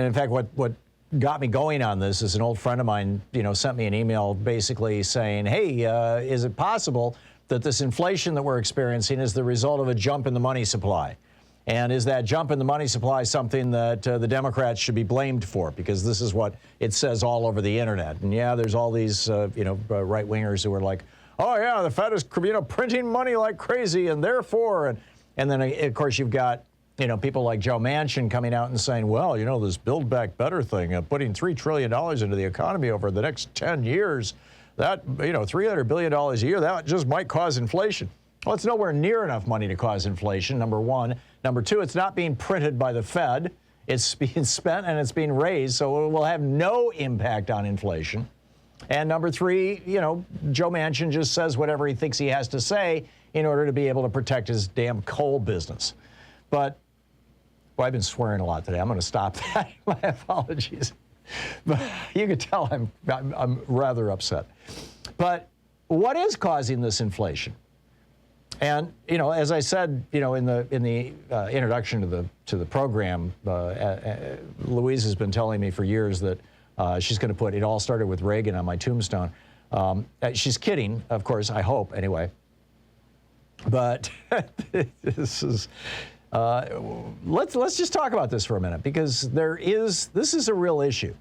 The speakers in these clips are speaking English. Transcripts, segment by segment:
in fact, what got me going on this is an old friend of mine, sent me an email basically saying, hey, is it possible that this inflation that we're experiencing is the result of a jump in the money supply? And is that jump in the money supply something that the Democrats should be blamed for? Because this is what it says all over the internet. And yeah, there's all these, right-wingers who are like, oh yeah, the Fed is, printing money like crazy, and therefore, and then of course you've got, people like Joe Manchin coming out and saying, well, this Build Back Better thing, putting $3 trillion into the economy over the next 10 years, that, $300 billion a year, that just might cause inflation. Well, it's nowhere near enough money to cause inflation, number one. Number two, it's not being printed by the Fed. It's being spent and it's being raised, so it will have no impact on inflation. And number three, Joe Manchin just says whatever he thinks he has to say in order to be able to protect his damn coal business. But, well, I've been swearing a lot today. I'm going to stop that. My apologies. But you can tell I'm rather upset. But what is causing this inflation? And as I said, in the introduction to the program, Louise has been telling me for years that she's going to put "It all started with Reagan" on my tombstone. She's kidding, of course. I hope, anyway. But this is. Let's just talk about this for a minute, because this is a real issue,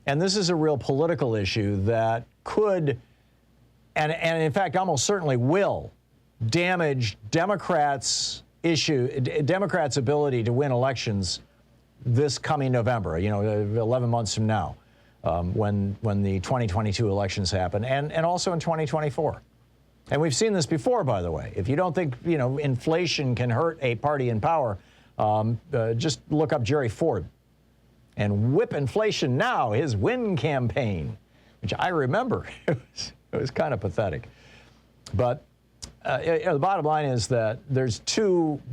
and this is a real political issue that could, and in fact almost certainly will, damage Democrats' ability to win elections this coming November, 11 months from now, when the 2022 elections happen, and also in 2024. And we've seen this before, by the way. If you don't think, inflation can hurt a party in power, just look up Jerry Ford and whip inflation now, his win campaign, which I remember. It was kind of pathetic. But the bottom line is that there's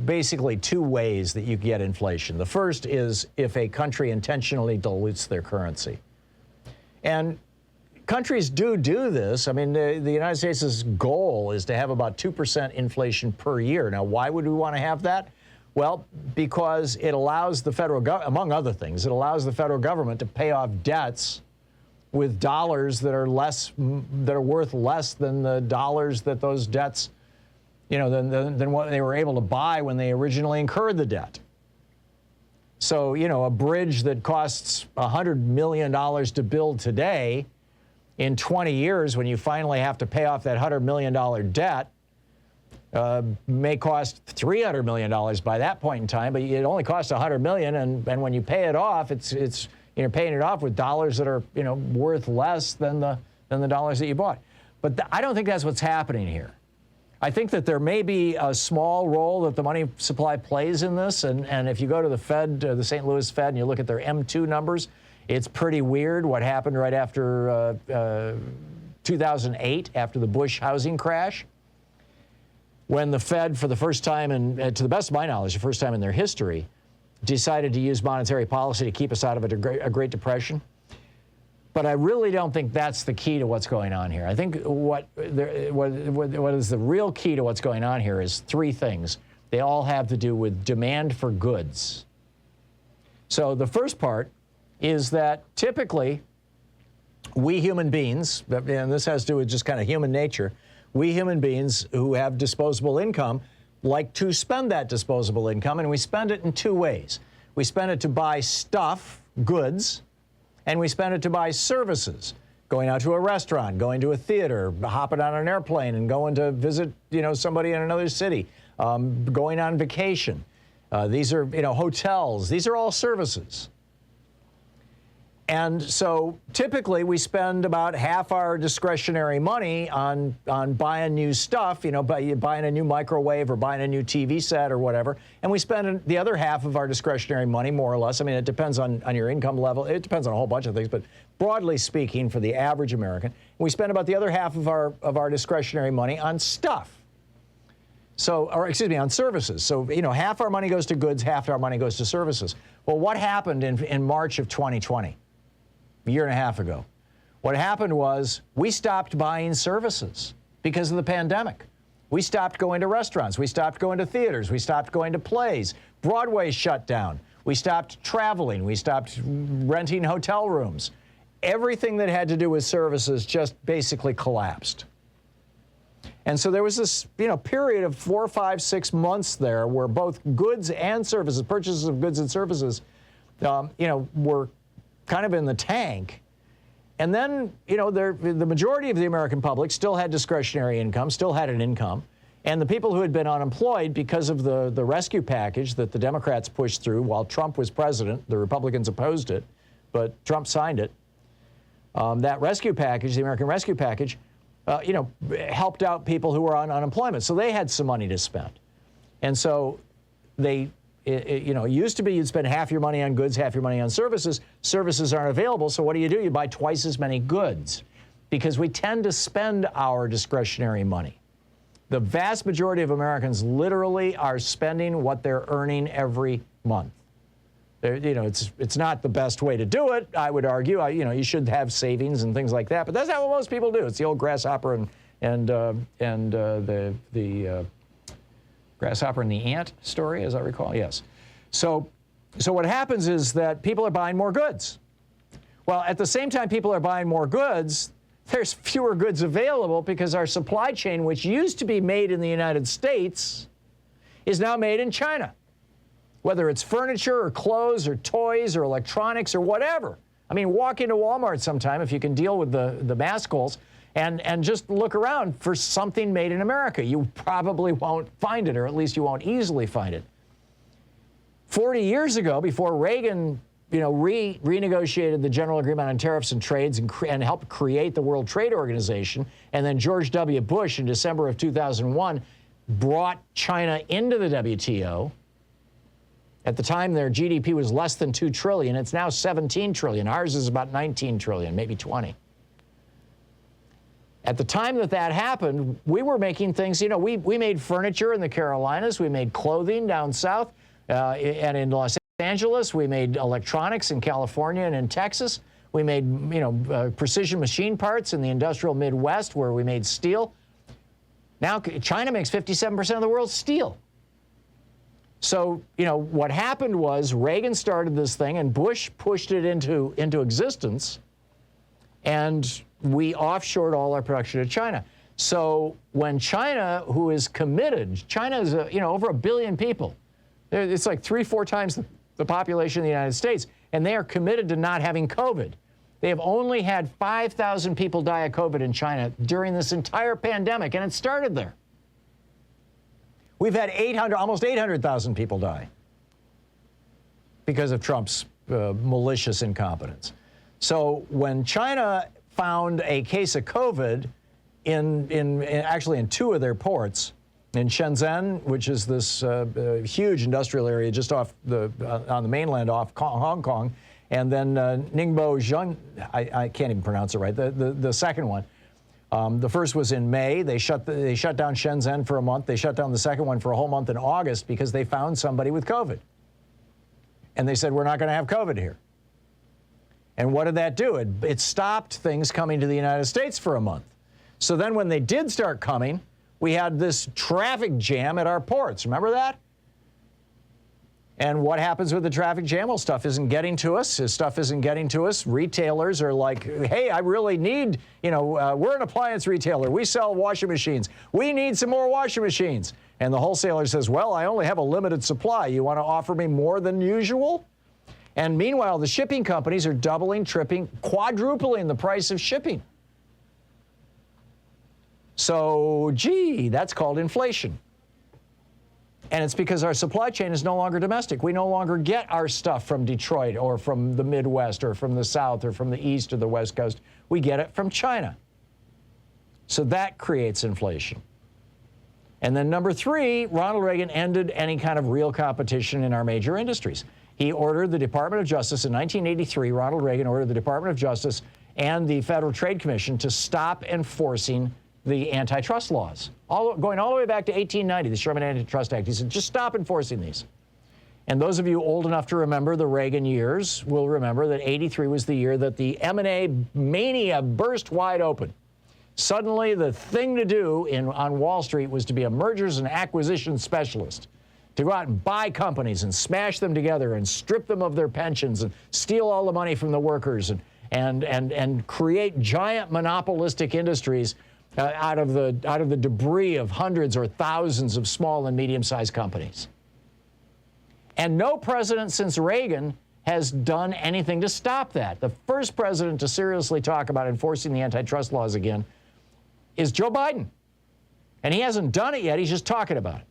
basically two ways that you get inflation. The first is if a country intentionally dilutes their currency. And countries do this. I mean, the United States' goal is to have about 2% inflation per year. Now, why would we want to have that? Well, because it allows the federal government, among other things, it allows the federal government to pay off debts with dollars that are worth less than the dollars that those debts, than what they were able to buy when they originally incurred the debt. So, a bridge that costs $100 million to build today, in 20 years, when you finally have to pay off that $100 million debt, may cost $300 million by that point in time, but it only costs $100 million, and when you pay it off, it's paying it off with dollars that are worth less than the dollars that you bought. But I don't think that's what's happening here. I think that there may be a small role that the money supply plays in this, and if you go to the Fed, the St. Louis Fed, and you look at their M2 numbers, it's pretty weird what happened right after 2008, after the Bush housing crash, when the Fed, for the first time, and to the best of my knowledge, the first time in their history, decided to use monetary policy to keep us out of a Great Depression. But I really don't think that's the key to what's going on here. I think what is the real key to what's going on here is three things. They all have to do with demand for goods. So the first part is that typically we human beings, and this has to do with just kind of human nature, we human beings who have disposable income like to spend that disposable income, and we spend it in two ways. We spend it to buy stuff, goods, and we spend it to buy services, going out to a restaurant, going to a theater, hopping on an airplane and going to visit, somebody in another city, going on vacation. These are, hotels. These are all services. And so typically we spend about half our discretionary money on buying new stuff, buying a new microwave or buying a new TV set or whatever. And we spend the other half of our discretionary money, more or less. I mean, it depends on your income level. It depends on a whole bunch of things. But broadly speaking, for the average American, we spend about the other half of our discretionary money on stuff. So, on services. So, half our money goes to goods, half our money goes to services. Well, what happened in March of 2020? A year and a half ago. What happened was we stopped buying services because of the pandemic. We stopped going to restaurants. We stopped going to theaters. We stopped going to plays. Broadway shut down. We stopped traveling. We stopped renting hotel rooms. Everything that had to do with services just basically collapsed. And so there was this, period of 4, 5, 6 months there where both goods and services, purchases of goods and services, were kind of in the tank. And then, the majority of the American public still had discretionary income, still had an income. And the people who had been unemployed because of the rescue package that the Democrats pushed through while Trump was president, the Republicans opposed it, but Trump signed it. That rescue package, the American Rescue Package, helped out people who were on unemployment. So they had some money to spend. And so it used to be you'd spend half your money on goods, half your money on services. Services aren't available, so what do? You buy twice as many goods because we tend to spend our discretionary money. The vast majority of Americans literally are spending what they're earning every month. It's not the best way to do it, I would argue. You should have savings and things like that, but that's not what most people do. It's the old grasshopper and the grasshopper and the ant story, as I recall. Yes. So what happens is that people are buying more goods. Well, at the same time people are buying more goods, there's fewer goods available because our supply chain, which used to be made in the United States, is now made in China. Whether it's furniture or clothes or toys or electronics or whatever. I mean, walk into Walmart sometime if you can deal with the mask holes and just look around for something made in America. You probably won't find it, or at least you won't easily find it. 40 years ago, before Reagan, renegotiated the General Agreement on Tariffs and Trades and helped create the World Trade Organization, and then George W. Bush in December of 2001 brought China into the WTO. At the time, their GDP was less than $2 trillion. It's now $17 trillion. Ours is about $19 trillion, maybe 20. At the time that happened, we were making things, we made furniture in the Carolinas. We made clothing down south and in Los Angeles. We made electronics in California and in Texas. We made, precision machine parts in the industrial Midwest where we made steel. Now, China makes 57% of the world's steel. So, what happened was Reagan started this thing and Bush pushed it into existence, and we offshored all our production to China. So when China, who is committed, China is, over 1 billion people. It's like 3-4 times the population of the United States, and they are committed to not having COVID. They have only had 5,000 people die of COVID in China during this entire pandemic, and it started there. We've had almost 800,000 people die because of Trump's malicious incompetence. So when China found a case of COVID actually in 2 of their ports, in Shenzhen, which is this huge industrial area just on the mainland off Hong Kong, and then Ningbo Zheng, I can't even pronounce it right, the second one. The first was in May. They shut down Shenzhen for a month. They shut down the second one for a whole month in August because they found somebody with COVID. And they said, we're not going to have COVID here. And what did that do? It stopped things coming to the United States for a month. So then when they did start coming, we had this traffic jam at our ports. Remember that? And what happens with the traffic jam? Well, stuff isn't getting to us. Stuff isn't getting to us. Retailers are like, hey, I really need, we're an appliance retailer. We sell washing machines. We need some more washing machines. And the wholesaler says, well, I only have a limited supply. You want to offer me more than usual? And meanwhile, the shipping companies are doubling, tripling, quadrupling the price of shipping. So, gee, that's called inflation. And it's because our supply chain is no longer domestic. We no longer get our stuff from Detroit or from the Midwest or from the South or from the East or the West Coast. We get it from China. So that creates inflation. And then number 3, Ronald Reagan ended any kind of real competition in our major industries. He ordered the Department of Justice in 1983. Ronald Reagan ordered the Department of Justice and the Federal Trade Commission to stop enforcing the antitrust laws, going all the way back to 1890, the Sherman Antitrust Act. He said, just stop enforcing these. And those of you old enough to remember the Reagan years will remember that 83 was the year that the M&A mania burst wide open. Suddenly, the thing to do on Wall Street was to be a mergers and acquisitions specialist, to go out and buy companies and smash them together and strip them of their pensions and steal all the money from the workers and create giant monopolistic industries out of the debris of hundreds or thousands of small and medium-sized companies. And no president since Reagan has done anything to stop that. The first president to seriously talk about enforcing the antitrust laws again is Joe Biden. And he hasn't done it yet, he's just talking about it.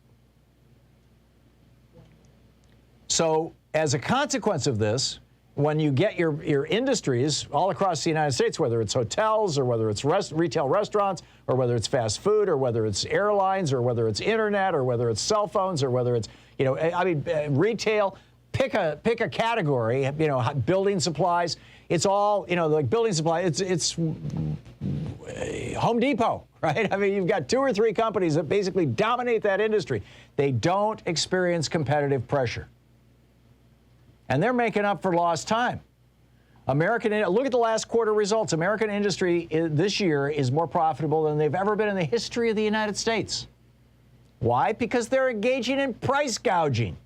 So as a consequence of this, when you get your industries all across the United States, whether it's hotels or whether it's retail restaurants or whether it's fast food or whether it's airlines or whether it's internet or whether it's cell phones or whether it's, retail, pick a category, building supplies, it's all, like building supply, it's Home Depot, right? I mean, you've got 2 or 3 companies that basically dominate that industry. They don't experience competitive pressure. And they're making up for lost time. Look at the last quarter results. American industry this year is more profitable than they've ever been in the history of the United States. Why? Because they're engaging in price gouging.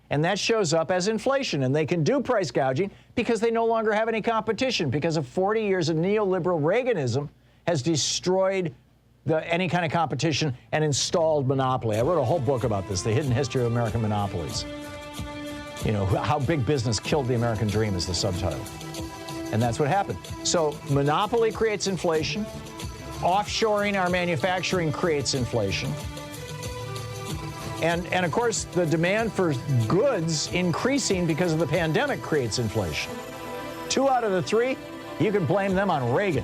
And that shows up as inflation. And they can do price gouging because they no longer have any competition, because of 40 years of neoliberal Reaganism has destroyed any kind of competition and installed monopoly. I wrote a whole book about this, The Hidden History of American Monopolies. How big business killed the American dream is the subtitle. And that's what happened. So monopoly creates inflation. Offshoring our manufacturing creates inflation. And of course, the demand for goods increasing because of the pandemic creates inflation. 2 out of the 3, you can blame them on Reagan.